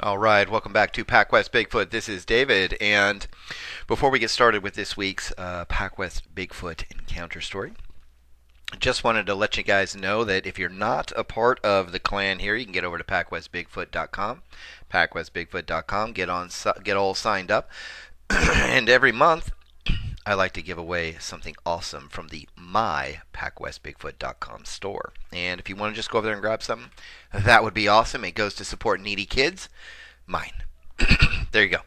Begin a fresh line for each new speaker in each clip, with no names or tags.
All right, welcome back to PacWest Bigfoot. This is David, and before we get started with this week's PacWest Bigfoot encounter story, I just wanted to let you guys know that if you're not a part of the clan here, you can get over to PacWestBigfoot.com, PacWestBigfoot.com, get all signed up, and every month I like to give away something awesome from the mypacwestbigfoot.com store. And if you want to just go over there and grab something, that would be awesome. It goes to support needy kids. Mine. There you go.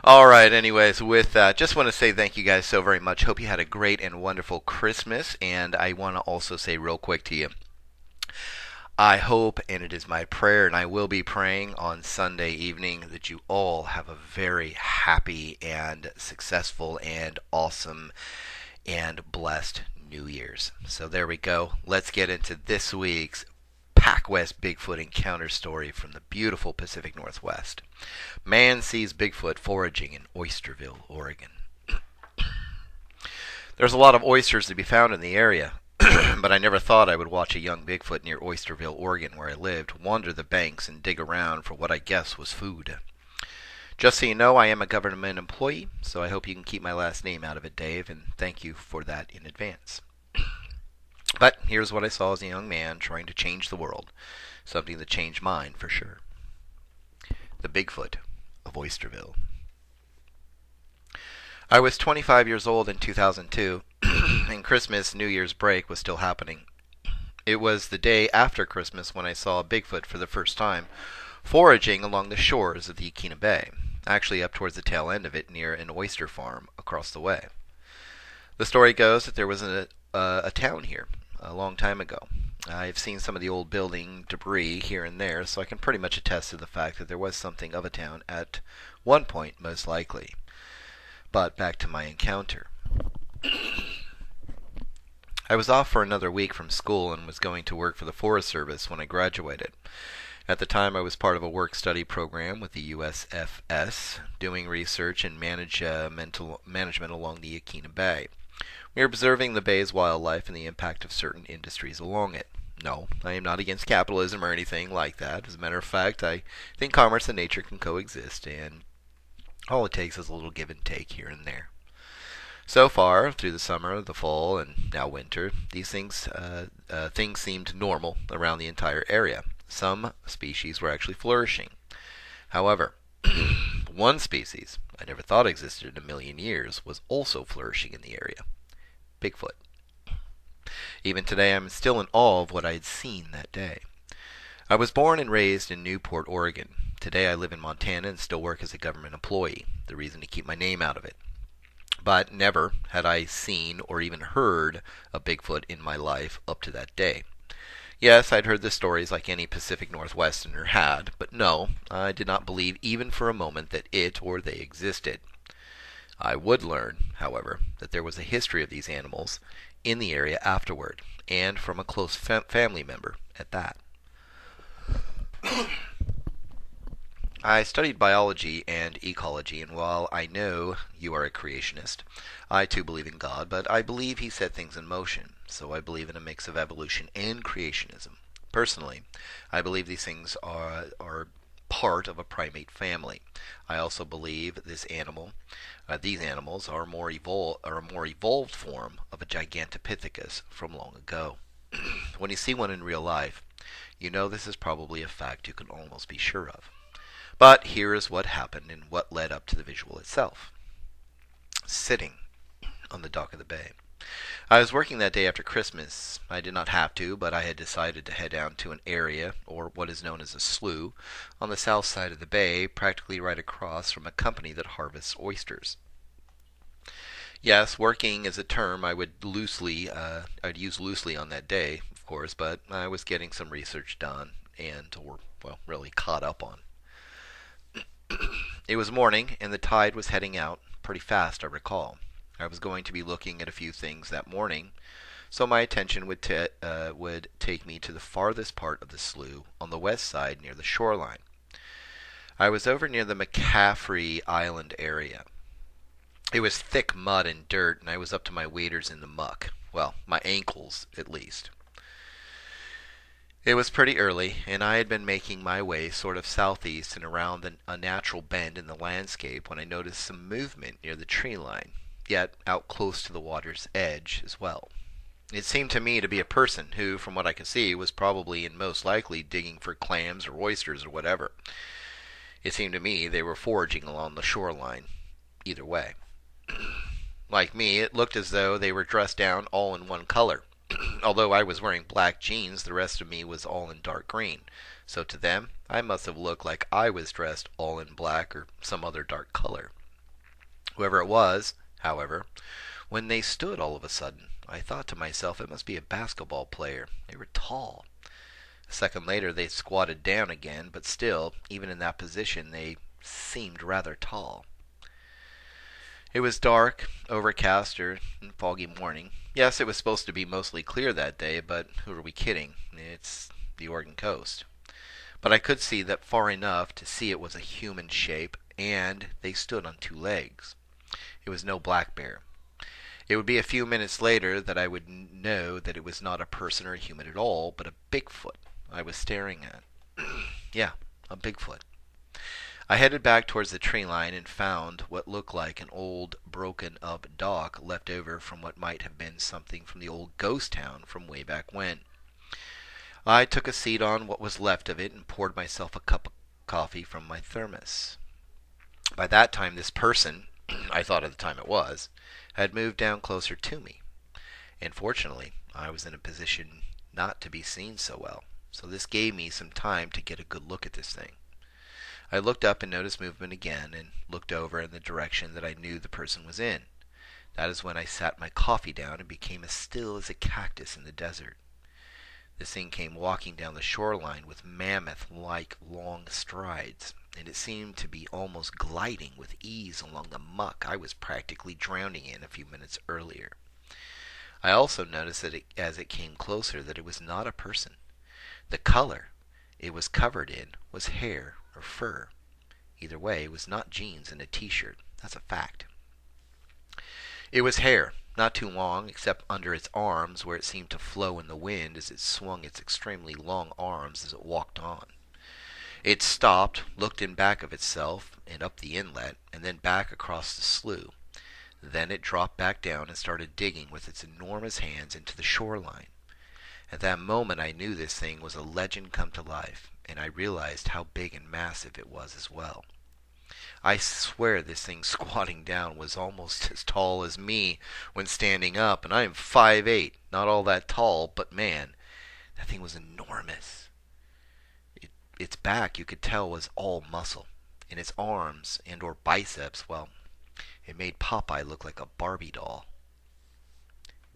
All right, anyways, with that, just want to say thank you guys so very much. Hope you had a great and wonderful Christmas. And I want to also say real quick to you, I hope, and it is my prayer, and I will be praying on Sunday evening, that you all have a very happy and successful and awesome and blessed New Year's. So there we go. Let's get into this week's PacWest Bigfoot encounter story from the beautiful Pacific Northwest. Man sees Bigfoot foraging in Oysterville, Oregon. There's a lot of oysters to be found in the area, but I never thought I would watch a young Bigfoot near Oysterville, Oregon, where I lived, wander the banks and dig around for what I guess was food. Just so you know, I am a government employee, so I hope you can keep my last name out of it, Dave, and thank you for that in advance. But here's what I saw as a young man trying to change the world. Something that changed mine, for sure. The Bigfoot of Oysterville. I was 25 years old in 2002, and Christmas, New Year's break was still happening. It was the day after Christmas when I saw a Bigfoot for the first time, foraging along the shores of the Yaquina Bay, actually up towards the tail end of it near an oyster farm across the way. The story goes that there was a town here a long time ago. I've seen some of the old building debris here and there, so I can pretty much attest to the fact that there was something of a town at one point, most likely. But back to my encounter. I was off for another week from school and was going to work for the Forest Service when I graduated. At the time, I was part of a work-study program with the USFS, doing research and management along the Yaquina Bay. We are observing the bay's wildlife and the impact of certain industries along it. No, I am not against capitalism or anything like that. As a matter of fact, I think commerce and nature can coexist, and all it takes is a little give and take here and there. So far, through the summer, the fall, and now winter, these things seemed normal around the entire area. Some species were actually flourishing. However, one species I never thought existed in a million years was also flourishing in the area. Bigfoot. Even today, I'm still in awe of what I had seen that day. I was born and raised in Newport, Oregon. Today I live in Montana and still work as a government employee, the reason to keep my name out of it. But never had I seen or even heard a Bigfoot in my life up to that day. Yes, I'd heard the stories like any Pacific Northwesterner had, but no, I did not believe even for a moment that it or they existed. I would learn, however, that there was a history of these animals in the area afterward, and from a close family member at that. I studied biology and ecology, and while I know you are a creationist, I too believe in God, but I believe he set things in motion, so I believe in a mix of evolution and creationism. Personally, I believe these things are part of a primate family. I also believe these animals are a more evolved form of a Gigantopithecus from long ago. When you see one in real life, you know this is probably a fact you can almost be sure of. But here is what happened and what led up to the visual itself. Sitting on the dock of the bay. I was working that day after Christmas. I did not have to, but I had decided to head down to an area, or what is known as a slough, on the south side of the bay, practically right across from a company that harvests oysters. Yes, working is a term I'd use loosely on that day, of course, but I was getting some research done and, really caught up on. It was morning, and the tide was heading out pretty fast, I recall. I was going to be looking at a few things that morning, so my attention would take me to the farthest part of the slough on the west side near the shoreline. I was over near the McCaffrey Island area. It was thick mud and dirt, and I was up to my waders in the muck. Well, my ankles, at least. It was pretty early, and I had been making my way sort of southeast and around a natural bend in the landscape when I noticed some movement near the tree line, yet out close to the water's edge as well. It seemed to me to be a person who, from what I could see, was probably and most likely digging for clams or oysters or whatever. It seemed to me they were foraging along the shoreline. Either way. Like me, it looked as though they were dressed down all in one color. Although I was wearing black jeans, the rest of me was all in dark green. So to them, I must have looked like I was dressed all in black or some other dark color. Whoever it was, however, when they stood all of a sudden, I thought to myself it must be a basketball player. They were tall. A second later they squatted down again, but still, even in that position, they seemed rather tall. It was dark, overcast, or foggy morning. Yes, it was supposed to be mostly clear that day, but who are we kidding? It's the Oregon coast. But I could see that far enough to see it was a human shape, and they stood on two legs. It was no black bear. It would be a few minutes later that I would know that it was not a person or a human at all, but a Bigfoot I was staring at. Yeah, a Bigfoot. I headed back towards the tree line and found what looked like an old, broken-up dock left over from what might have been something from the old ghost town from way back when. I took a seat on what was left of it and poured myself a cup of coffee from my thermos. By that time, this person, I thought at the time it was, had moved down closer to me. And fortunately, I was in a position not to be seen so well, so this gave me some time to get a good look at this thing. I looked up and noticed movement again and looked over in the direction that I knew the person was in. That is when I sat my coffee down and became as still as a cactus in the desert. This thing came walking down the shoreline with mammoth-like long strides, and it seemed to be almost gliding with ease along the muck I was practically drowning in a few minutes earlier. I also noticed that as it came closer that it was not a person. The color it was covered in was hair or fur. Either way, it was not jeans and a t-shirt. That's a fact. It was hair, not too long, except under its arms where it seemed to flow in the wind as it swung its extremely long arms as it walked on. It stopped, looked in back of itself and up the inlet, and then back across the slough. Then it dropped back down and started digging with its enormous hands into the shoreline. At that moment I knew this thing was a legend come to life, and I realized how big and massive it was as well. I swear this thing squatting down was almost as tall as me when standing up, and I am 5'8", not all that tall, but man, that thing was enormous. Its back, you could tell, was all muscle, and its arms and or biceps, well, it made Popeye look like a Barbie doll.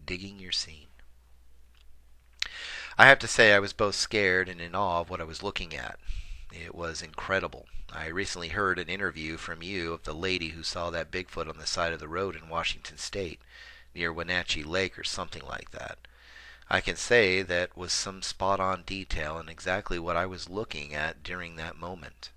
Digging your scene. I have to say I was both scared and in awe of what I was looking at. It was incredible. I recently heard an interview from you of the lady who saw that Bigfoot on the side of the road in Washington State, near Wenatchee Lake or something like that. I can say that was some spot-on detail and exactly what I was looking at during that moment.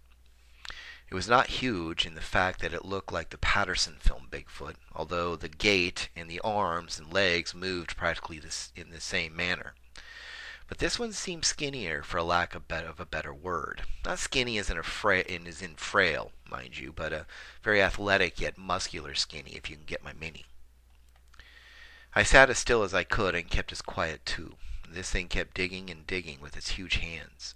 It was not huge in the fact that it looked like the Patterson film Bigfoot, although the gait and the arms and legs moved practically in the same manner. But this one seemed skinnier, for a lack of a better word. Not skinny as in frail, mind you, but a very athletic yet muscular skinny, if you can get my meaning. I sat as still as I could and kept as quiet too. This thing kept digging and digging with its huge hands.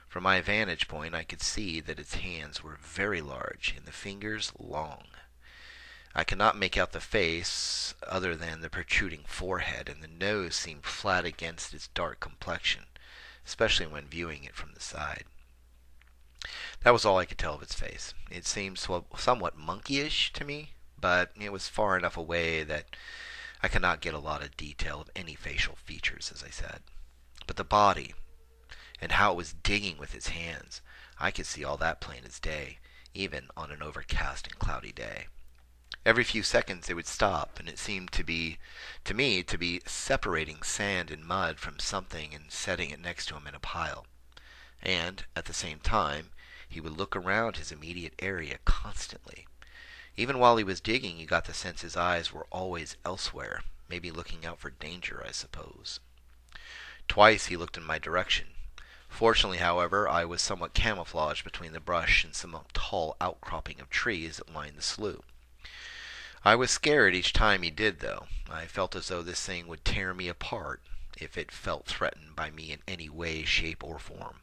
From my vantage point, I could see that its hands were very large and the fingers long. I could not make out the face other than the protruding forehead, and the nose seemed flat against its dark complexion, especially when viewing it from the side. That was all I could tell of its face. It seemed somewhat monkeyish to me, but it was far enough away that I could not get a lot of detail of any facial features, as I said. But the body, and how it was digging with its hands, I could see all that plain as day, even on an overcast and cloudy day. Every few seconds it would stop, and it seemed to me to be separating sand and mud from something and setting it next to him in a pile. And, at the same time, he would look around his immediate area constantly. Even while he was digging, you got the sense his eyes were always elsewhere, maybe looking out for danger, I suppose. Twice he looked in my direction. Fortunately, however, I was somewhat camouflaged between the brush and some tall outcropping of trees that lined the slough. I was scared each time he did, though. I felt as though this thing would tear me apart if it felt threatened by me in any way, shape, or form.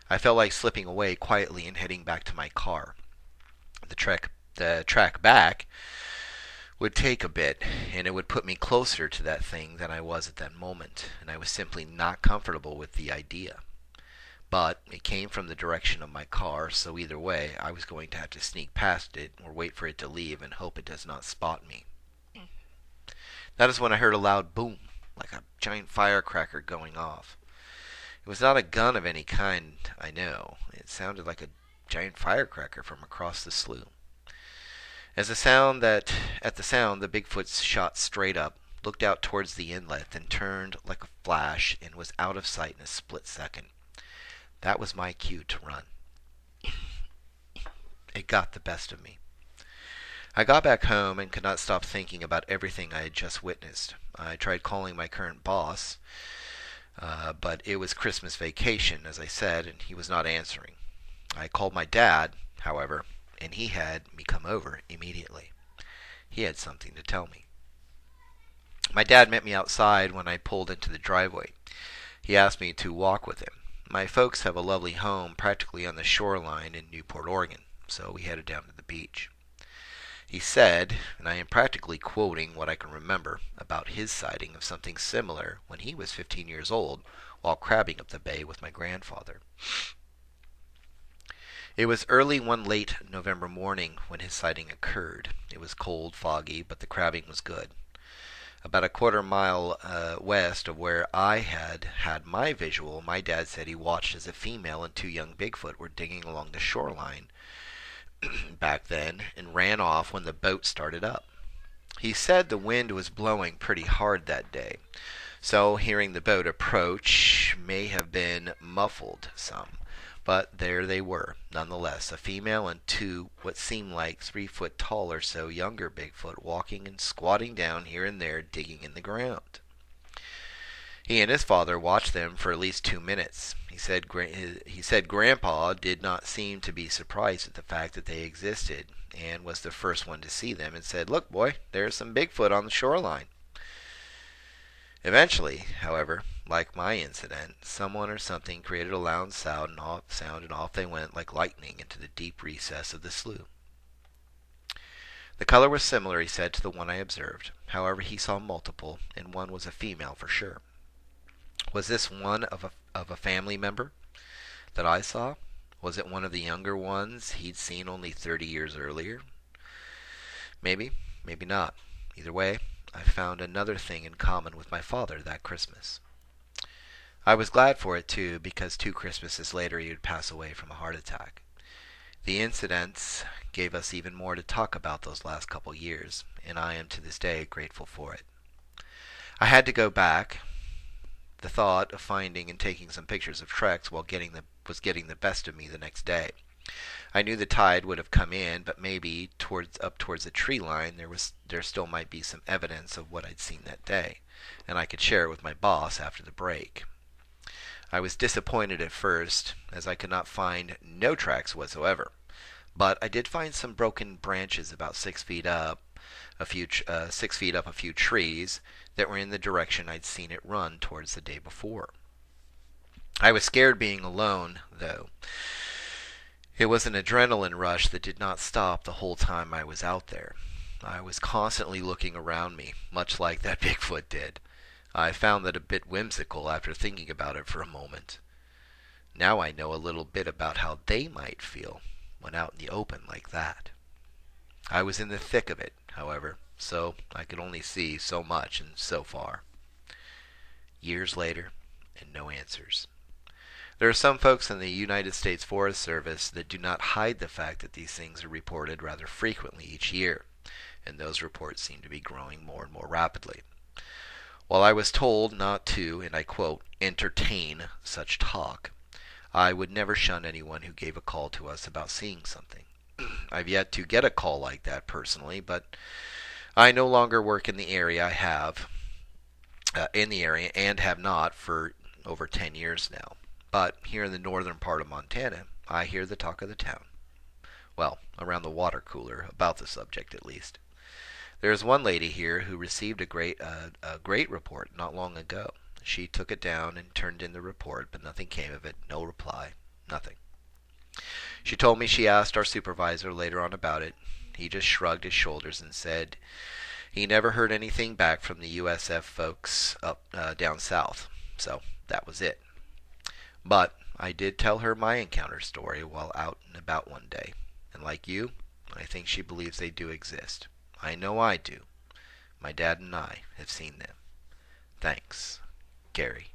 I felt like slipping away quietly and heading back to my car. The track back would take a bit, and it would put me closer to that thing than I was at that moment, and I was simply not comfortable with the idea. But it came from the direction of my car, so either way, I was going to have to sneak past it or wait for it to leave and hope it does not spot me. That is when I heard a loud boom, like a giant firecracker going off. It was not a gun of any kind, I know. It sounded like a giant firecracker from across the slough. At the sound, the Bigfoot shot straight up, looked out towards the inlet, then turned like a flash and was out of sight in a split second. That was my cue to run. It got the best of me. I got back home and could not stop thinking about everything I had just witnessed. I tried calling my current boss, but it was Christmas vacation, as I said, and he was not answering. I called my dad, however, and he had me come over immediately. He had something to tell me. My dad met me outside when I pulled into the driveway. He asked me to walk with him. My folks have a lovely home practically on the shoreline in Newport, Oregon, so we headed down to the beach. He said, and I am practically quoting what I can remember about his sighting of something similar when he was 15 years old while crabbing up the bay with my grandfather. It was early one late November morning when his sighting occurred. It was cold, foggy, but the crabbing was good. About a quarter-mile west of where I had my visual, my dad said he watched as a female and two young Bigfoot were digging along the shoreline back then and ran off when the boat started up. He said the wind was blowing pretty hard that day, so hearing the boat approach may have been muffled some. But there they were, nonetheless, a female and two what seemed like 3 foot tall or so younger Bigfoot walking and squatting down here and there digging in the ground. He and his father watched them for at least 2 minutes. He said Grandpa did not seem to be surprised at the fact that they existed and was the first one to see them and said, "Look, boy, there's some Bigfoot on the shoreline." Eventually, however, like my incident, someone or something created a loud sound and off they went like lightning into the deep recess of the slough. The color was similar, he said, to the one I observed. However, he saw multiple, and one was a female for sure. Was this one of a family member that I saw? Was it one of the younger ones he'd seen only 30 years earlier? Maybe, maybe not. Either way, I found another thing in common with my father that Christmas. I was glad for it, too, because 2 Christmases later he would pass away from a heart attack. The incidents gave us even more to talk about those last couple years, and I am to this day grateful for it. I had to go back. The thought of finding and taking some pictures of treks was getting the best of me the next day. I knew the tide would have come in, but maybe up towards the tree line there still might be some evidence of what I'd seen that day, and I could share it with my boss after the break. I was disappointed at first, as I could not find no tracks whatsoever, but I did find some broken branches about 6 feet up, a few trees that were in the direction I'd seen it run towards the day before. I was scared being alone, though. It was an adrenaline rush that did not stop the whole time I was out there. I was constantly looking around me, much like that Bigfoot did. I found that a bit whimsical after thinking about it for a moment. Now I know a little bit about how they might feel when out in the open like that. I was in the thick of it, however, so I could only see so much and so far. Years later, and no answers. There are some folks in the United States Forest Service that do not hide the fact that these things are reported rather frequently each year, and those reports seem to be growing more and more rapidly. While I was told not to, and I quote, entertain such talk, I would never shun anyone who gave a call to us about seeing something. I've yet to get a call like that personally, but I no longer work in the area. I have and have not for over 10 years now. But here in the northern part of Montana, I hear the talk of the town. Well, around the water cooler, about the subject at least. There is one lady here who received a great report not long ago. She took it down and turned in the report, but nothing came of it. No reply. Nothing. She told me she asked our supervisor later on about it. He just shrugged his shoulders and said he never heard anything back from the USF folks down south. So that was it. But I did tell her my encounter story while out and about one day. And like you, I think she believes they do exist. I know I do. My dad and I have seen them. Thanks, Gary.